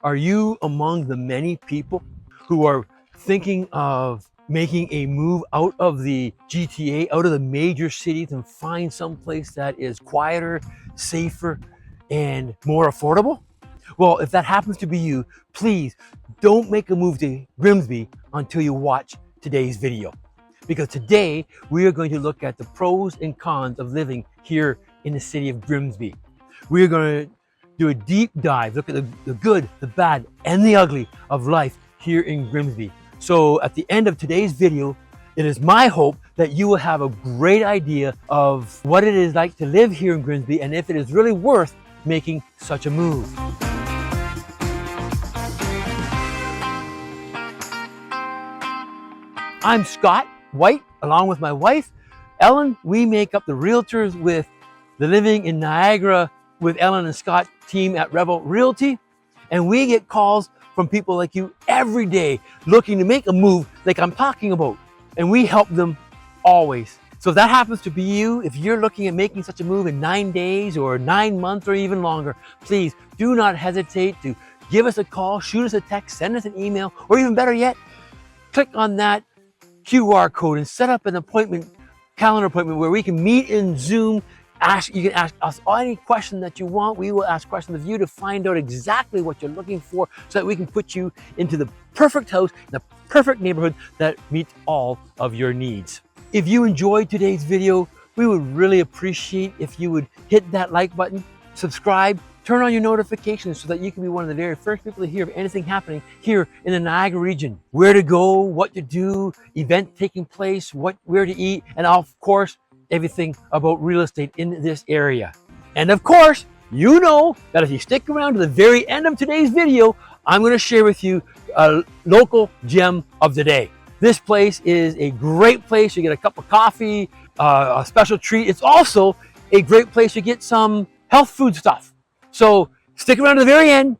Are you among the many people who are thinking of making a move out of the GTA, out of the major cities, and find someplace that is quieter, safer, and more affordable? Well, if that happens to be you, please don't make a move to Grimsby until you watch today's video. Because today we are going to look at the pros and cons of living here in the city of Grimsby. We are going to do a deep dive, look at the good, the bad, and the ugly of life here in Grimsby. So at the end of today's video, it is my hope that you will have a great idea of what it is like to live here in Grimsby and if it is really worth making such a move. I'm Scott White, along with my wife, Ellen. We make up the Realtors with the Living in Niagara with Ellen and Scott team at Revealed Realty. And we get calls from people like you every day looking to make a move like I'm talking about. And we help them always. So if that happens to be you, if you're looking at making such a move in 9 days or 9 months or even longer, please do not hesitate to give us a call, shoot us a text, send us an email, or even better yet, click on that QR code and set up an appointment, calendar appointment where we can meet in Zoom. You can ask us any question that you want. We will ask questions of you to find out exactly what you're looking for so that we can put you into the perfect house, the perfect neighborhood that meets all of your needs. If you enjoyed today's video, we would really appreciate if you would hit that like button, subscribe, turn on your notifications so that you can be one of the very first people to hear of anything happening here in the Niagara region. Where to go, what to do, event taking place, where to eat, and of course, everything about real estate in this area. And of course, you know that if you stick around to the very end of today's video, I'm going to share with you a local gem of the day. This place is a great place. You get a cup of coffee, a special treat. It's also a great place to get some health food stuff. So stick around to the very end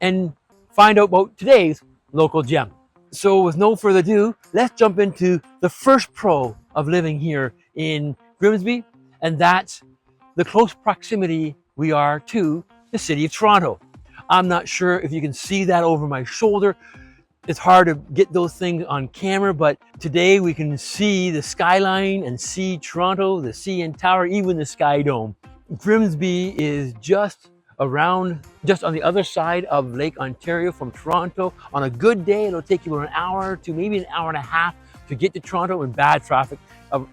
and find out about today's local gem. So with no further ado, let's jump into the first pro of living here in Grimsby, and that's the close proximity we are to the city of Toronto. I'm not sure if you can see that over my shoulder. It's hard to get those things on camera, but today we can see the skyline and see Toronto, the CN Tower, even the Sky Dome. Grimsby is just on the other side of Lake Ontario from Toronto. On a good day, it'll take you about an hour to maybe an hour and a half to get to Toronto. In bad traffic,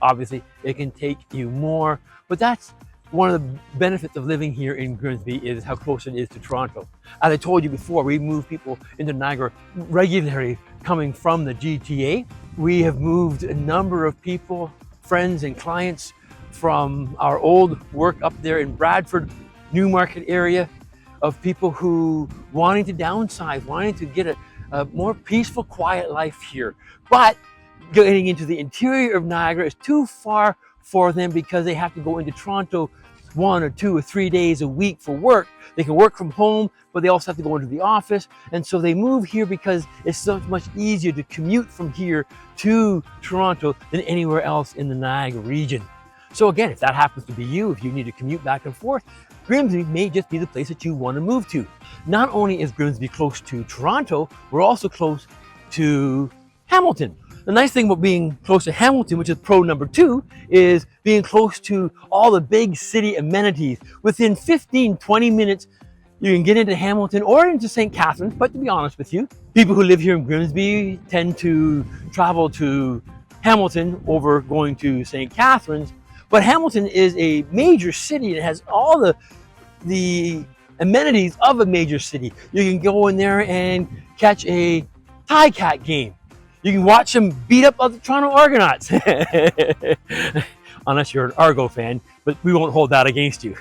obviously, it can take you more. But that's one of the benefits of living here in Grimsby, is how close it is to Toronto. As I told you before, we move people into Niagara regularly coming from the GTA. We have moved a number of people, friends and clients from our old work up there in Bradford, Newmarket area, of people who wanting to downsize, wanting to get a more peaceful, quiet life here. But getting into the interior of Niagara is too far for them because they have to go into Toronto 1 or 2 or 3 days a week for work. They can work from home, but they also have to go into the office. And so they move here because it's so much easier to commute from here to Toronto than anywhere else in the Niagara region. So again, if that happens to be you, if you need to commute back and forth, Grimsby may just be the place that you want to move to. Not only is Grimsby close to Toronto, we're also close to Hamilton. The nice thing about being close to Hamilton, which is pro number 2, is being close to all the big city amenities. Within 15-20 minutes, you can get into Hamilton or into St. Catharines. But to be honest with you, people who live here in Grimsby tend to travel to Hamilton over going to St. Catharines. But Hamilton is a major city and it has all the amenities of a major city. You can go in there and catch a Cat game. You can watch them beat up other Toronto Argonauts. Unless you're an Argo fan, but we won't hold that against you.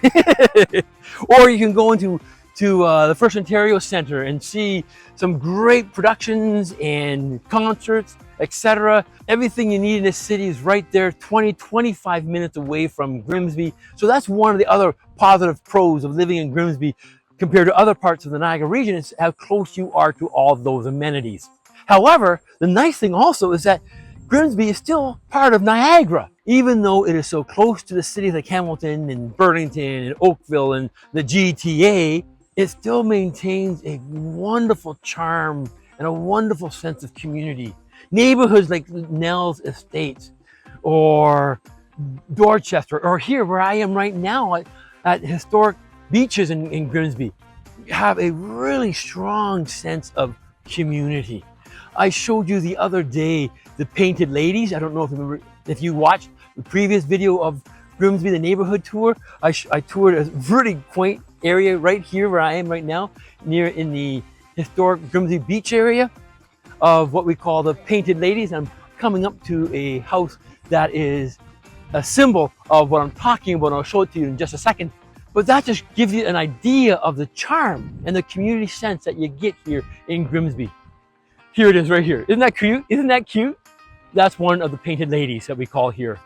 Or you can go into the First Ontario Centre and see some great productions and concerts, etc. Everything you need in this city is right there, 20-25 minutes away from Grimsby. So that's one of the other positive pros of living in Grimsby compared to other parts of the Niagara region, is how close you are to all of those amenities. However, the nice thing also is that Grimsby is still part of Niagara, even though it is so close to the cities like Hamilton and Burlington and Oakville and the GTA. it still maintains a wonderful charm and a wonderful sense of community. Neighborhoods like Nell's Estates or Dorchester, or here where I am right now at historic beaches in Grimsby, have a really strong sense of community. I showed you the other day the painted ladies. I don't know if you remember, if you watched the previous video of Grimsby, the neighborhood tour. I toured a really quaint area right here where I am right now, near in the historic Grimsby beach area of what we call the painted ladies. I'm coming up to a house that is a symbol of what I'm talking about. I'll show it to you in just a second. But that just gives you an idea of the charm and the community sense that you get here in Grimsby. Here it is right here. Isn't that cute? Isn't that cute? That's one of the painted ladies that we call here.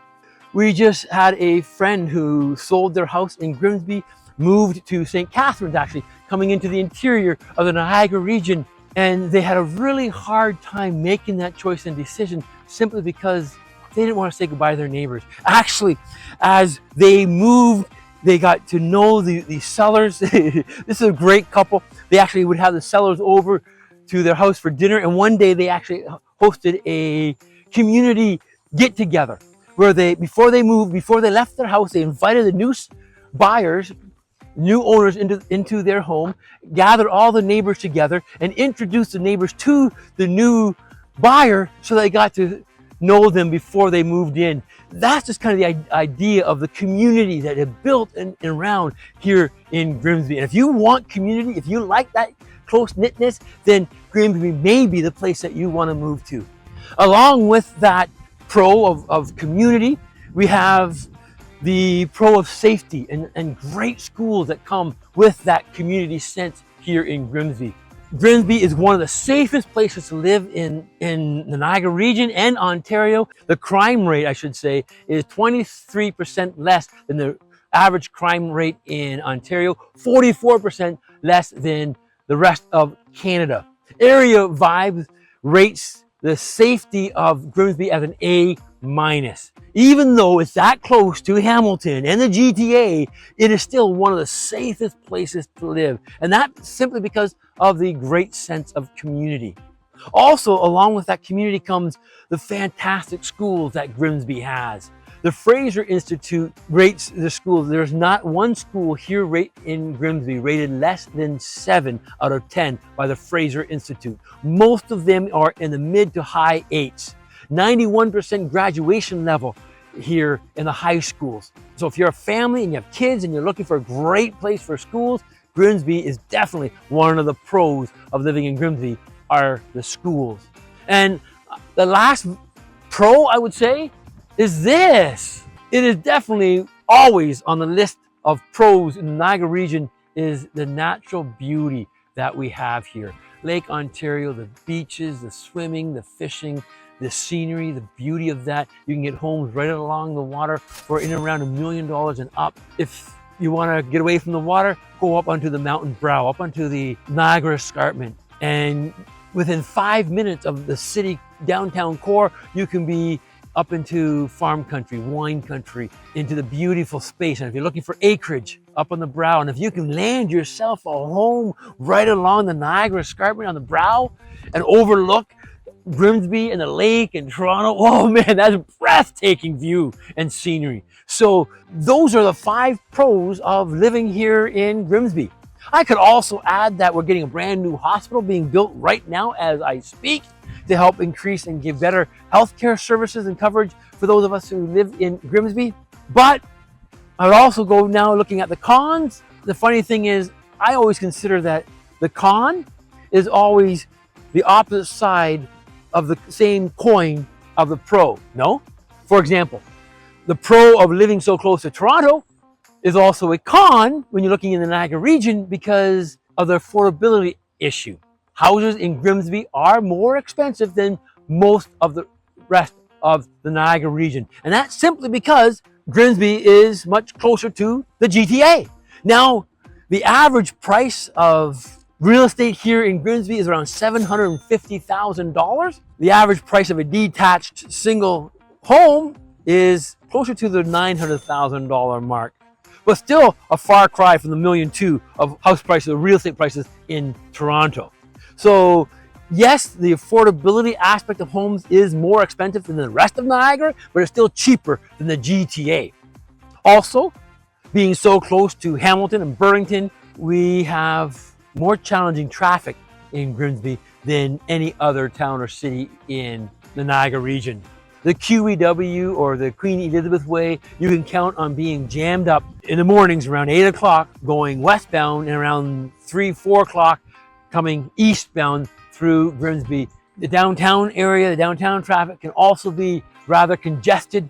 We just had a friend who sold their house in Grimsby, moved to St. Catharines actually, coming into the interior of the Niagara region. And they had a really hard time making that choice and decision simply because they didn't want to say goodbye to their neighbors. Actually, as they moved, they got to know the sellers. This is a great couple. They actually would have the sellers over to their house for dinner. And one day they actually hosted a community get together where before they moved, before they left their house, they invited the new buyers, new owners into their home, gathered all the neighbors together and introduced the neighbors to the new buyer so they got to know them before they moved in. That's just kind of the idea of the community that had built and around here in Grimsby. And if you want community, if you like that close-knitness, then Grimsby may be the place that you want to move to. Along with that pro of community, we have the pro of safety and great schools that come with that community sense here in Grimsby. Grimsby is one of the safest places to live in the Niagara region and Ontario. The crime rate, I should say, is 23% less than the average crime rate in Ontario, 44% less than the rest of Canada. Area Vibes rates the safety of Grimsby as an A-. Even though it's that close to Hamilton and the GTA, it is still one of the safest places to live. And that's simply because of the great sense of community. Also, along with that community comes the fantastic schools that Grimsby has. The Fraser Institute rates the schools. There's not one school here in Grimsby rated less than 7 out of 10 by the Fraser Institute. Most of them are in the mid to high 8s. 91% graduation level here in the high schools. So if you're a family and you have kids and you're looking for a great place for schools, Grimsby is definitely one of the pros of living in Grimsby are the schools. And the last pro, I would say, is this. It is definitely always on the list of pros in the Niagara region is the natural beauty that we have here. Lake Ontario, the beaches, the swimming, the fishing, the scenery, the beauty of that. You can get homes right along the water for in and around $1 million and up. If you want to get away from the water, go up onto the mountain brow, up onto the Niagara Escarpment. And within 5 minutes of the city downtown core, you can be up into farm country, wine country, into the beautiful space. And if you're looking for acreage, up on the brow, and if you can land yourself a home right along the Niagara Escarpment on the brow and overlook Grimsby and the lake and Toronto, oh man, that's a breathtaking view and scenery. So those are the 5 pros of living here in Grimsby. I could also add that we're getting a brand new hospital being built right now as I speak to help increase and give better healthcare services and coverage for those of us who live in Grimsby. But I would also go now looking at the cons. The funny thing is, I always consider that the con is always the opposite side of the same coin of the pro, no? For example, the pro of living so close to Toronto is also a con when you're looking in the Niagara region because of the affordability issue. Houses in Grimsby are more expensive than most of the rest of the Niagara region. And that's simply because Grimsby is much closer to the GTA. Now, the average price of real estate here in Grimsby is around $750,000. The average price of a detached single home is closer to the $900,000 mark. but still a far cry from the $1.2 million of house prices or real estate prices in Toronto. So yes, the affordability aspect of homes is more expensive than the rest of Niagara, but it's still cheaper than the GTA. Also, being so close to Hamilton and Burlington, we have more challenging traffic in Grimsby than any other town or city in the Niagara region. The QEW, or the Queen Elizabeth Way, you can count on being jammed up in the mornings around 8 o'clock going westbound and around 3, 4 o'clock coming eastbound through Grimsby. The downtown area, the downtown traffic can also be rather congested,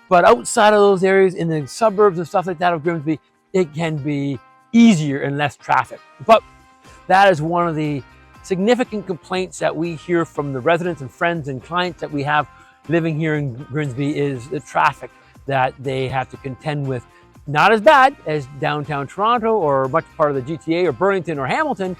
but outside of those areas in the suburbs and stuff like that of Grimsby, it can be easier and less traffic. But that is one of the significant complaints that we hear from the residents and friends and clients that we have living here in Grimsby, is the traffic that they have to contend with. Not as bad as downtown Toronto or much part of the GTA or Burlington or Hamilton,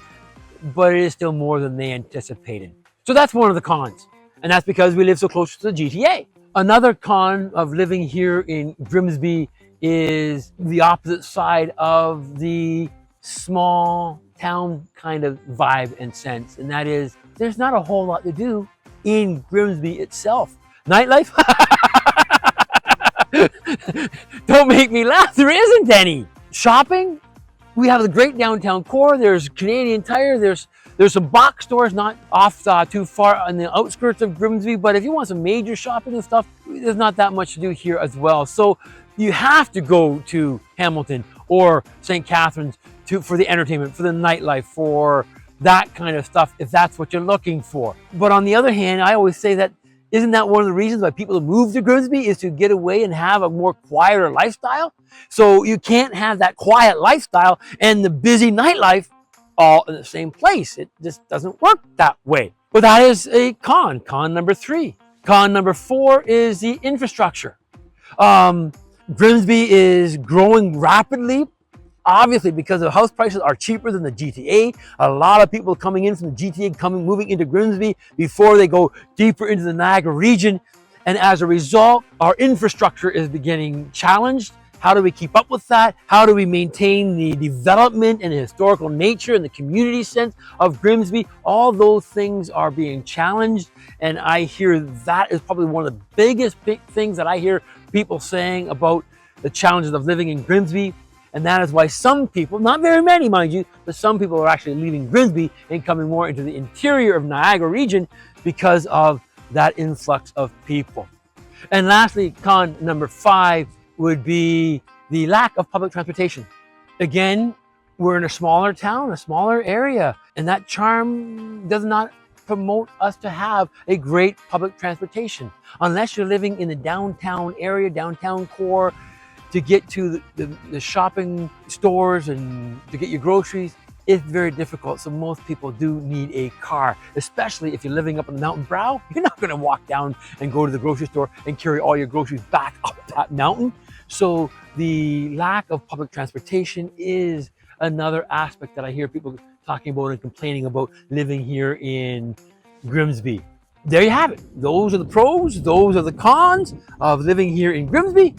but it is still more than they anticipated. So that's one of the cons, and that's because we live so close to the GTA. Another con of living here in Grimsby is the opposite side of the small town kind of vibe and sense, and that is there's not a whole lot to do in Grimsby itself. Nightlife? Don't make me laugh, there isn't any. Shopping? We have the great downtown core, there's Canadian Tire, there's some box stores not off too far on the outskirts of Grimsby, but if you want some major shopping and stuff, there's not that much to do here as well. So you have to go to Hamilton or St. Catharines for the entertainment, for the nightlife, for that kind of stuff, if that's what you're looking for. But on the other hand, I always say that isn't that one of the reasons why people move to Grimsby, is to get away and have a more quieter lifestyle? So you can't have that quiet lifestyle and the busy nightlife all in the same place. It just doesn't work that way. But that is a con number 3. Con number 4 is the infrastructure. Grimsby is growing rapidly, obviously because the house prices are cheaper than the GTA. A lot of people coming in from the GTA moving into Grimsby before they go deeper into the Niagara region. And as a result, our infrastructure is beginning challenged. How do we keep up with that? How do we maintain the development and the historical nature and the community sense of Grimsby? All those things are being challenged. And I hear that is probably one of the biggest things that I hear people saying about the challenges of living in Grimsby. And that is why some people, not very many mind you, but some people are actually leaving Grimsby and coming more into the interior of Niagara region because of that influx of people. And lastly, con number 5 would be the lack of public transportation. Again, we're in a smaller town, a smaller area, and that charm does not promote us to have a great public transportation. Unless you're living in the downtown area, downtown core, to get to the shopping stores and to get your groceries, it's very difficult. So most people do need a car, especially if you're living up on the mountain brow. You're not gonna walk down and go to the grocery store and carry all your groceries back up that mountain. So the lack of public transportation is another aspect that I hear people talking about and complaining about living here in Grimsby. There you have it. Those are the pros, those are the cons of living here in Grimsby.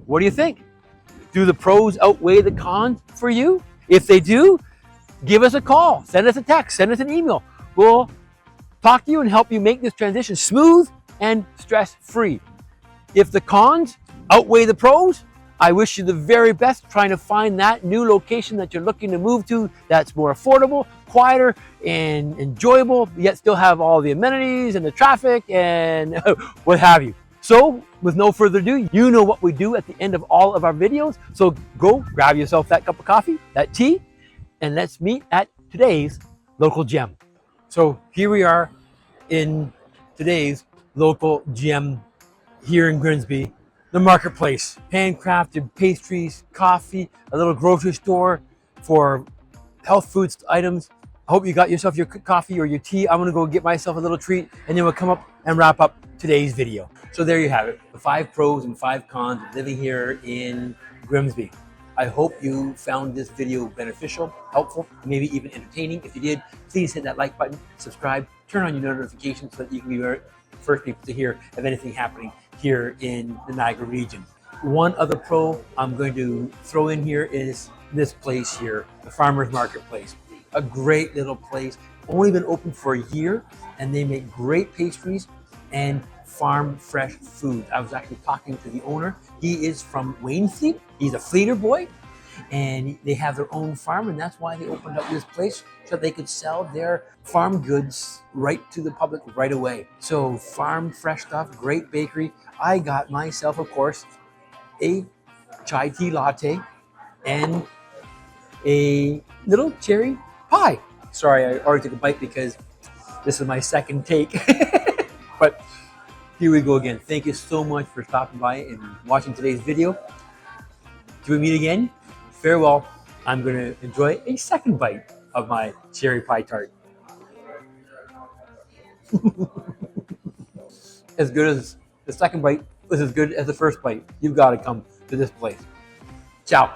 What do you think? Do the pros outweigh the cons for you? If they do, give us a call, send us a text, send us an email. We'll talk to you and help you make this transition smooth and stress-free. If the cons outweigh the pros, I wish you the very best trying to find that new location that you're looking to move to that's more affordable, quieter, and enjoyable, yet still have all the amenities and the traffic and what have you. So, with no further ado, you know what we do at the end of all of our videos. So go grab yourself that cup of coffee, that tea, and let's meet at today's local gem. So here we are in today's local gem here in Grimsby, the marketplace. Handcrafted pastries, coffee, a little grocery store for health foods items. I hope you got yourself your coffee or your tea. I'm gonna go get myself a little treat, and then we'll come up and wrap up today's video. So there you have it, the 5 pros and 5 cons of living here in Grimsby. I hope you found this video beneficial, helpful, maybe even entertaining. If you did, please hit that like button, subscribe, turn on your notifications so that you can be the first people to hear of anything happening here in the Niagara region. One other pro I'm going to throw in here is this place here, the Farmers Marketplace. A great little place, only been open for a year, and they make great pastries and farm fresh food. I was actually talking to the owner. He is from Wainfleet. He's a Fleeter boy, and they have their own farm, and that's why they opened up this place so they could sell their farm goods right to the public right away. So farm fresh stuff, great bakery. I got myself, of course, a chai tea latte and a little cherry pie. Sorry, I already took a bite because this is my second take. But here we go again. Thank you so much for stopping by and watching today's video. Till we meet again, farewell. I'm going to enjoy a second bite of my cherry pie tart. As good as the second bite was as good as the first bite. You've got to come to this place. Ciao.